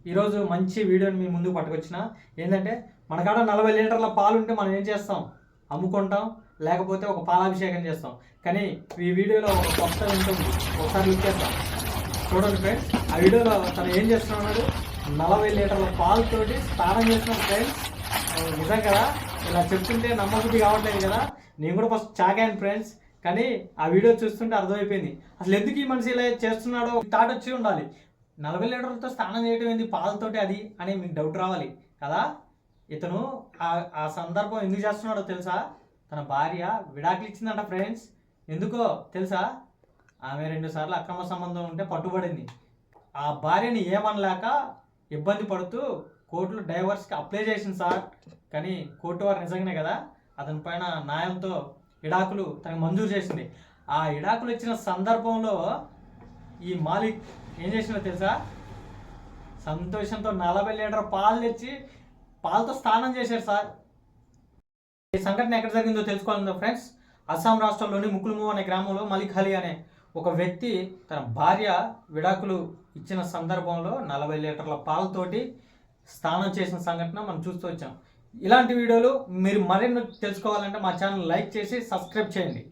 ఈరోజు మంచి వీడియోని మీ ముందుకు పట్టుకొచ్చిన. ఏంటంటే మన కాడ 40 లీటర్ల పాలు ఉంటే మనం ఏం చేస్తాం? అమ్ముకుంటాం, లేకపోతే ఒక పాలాభిషేకం చేస్తాం. కానీ ఈ వీడియోలో ఒక కొత్త ఉంటుంది, ఒకసారి లుక్ చేద్దాం. చూడండి ఫ్రెండ్స్, ఆ వీడియోలో తను ఏం చేస్తున్నాడు? 40 లీటర్ల పాలతోటి స్నానం చేస్తున్నాడు ఫ్రెండ్స్. నిజం కదా, ఇలా చెప్తుంటే నమ్మబుద్ధి కావట్లేదు కదా. నేను కూడా ఫస్ట్ చాకాను ఫ్రెండ్స్, కానీ ఆ వీడియో చూస్తుంటే అర్థమైపోయింది అసలు ఎందుకు ఈ మనిషి ఇలా చేస్తున్నాడో. థాట్ వచ్చి ఉండాలి, 40 లీటర్లతో స్నానం చేయడం ఏంది పాలతోటి అది అని మీకు డౌట్ రావాలి కదా. ఇతను ఆ సందర్భం ఎందుకు చేస్తున్నాడో తెలుసా? తన భార్య విడాకులు ఇచ్చిందంట ఫ్రెండ్స్. ఎందుకో తెలుసా? ఆమె 2 సార్లు అక్రమ సంబంధం ఉంటే పట్టుబడింది. ఆ భార్యని ఏమనలేక ఇబ్బంది పడుతూ కోర్టులో డైవర్స్కి అప్లై చేసింది సార్. కానీ కోర్టు వారు నిజంగానే కదా అతని పైన న్యాయంతో విడాకులు తనకు మంజూరు చేసింది. ఆ విడాకులు ఇచ్చిన సందర్భంలో ఈ మాలిక్ ఏం చేసిందో తెలుసా? సంతోషంతో 40 లీటర్ పాలు తెచ్చి పాలతో స్నానం చేశారు సార్. ఈ సంఘటన ఎక్కడ జరిగిందో తెలుసుకోవాలందో ఫ్రెండ్స్, అస్సాం రాష్ట్రంలోని ముకుల్ము అనే గ్రామంలో మలిక్ అలీ అనే ఒక వ్యక్తి తన భార్య విడాకులు ఇచ్చిన సందర్భంలో 40 లీటర్ల పాలతోటి స్నానం చేసిన సంఘటన మనం చూస్తూ వచ్చాం. ఇలాంటి వీడియోలు మీరు మరిన్ని తెలుసుకోవాలంటే మా ఛానల్ లైక్ చేసి సబ్స్క్రైబ్ చేయండి.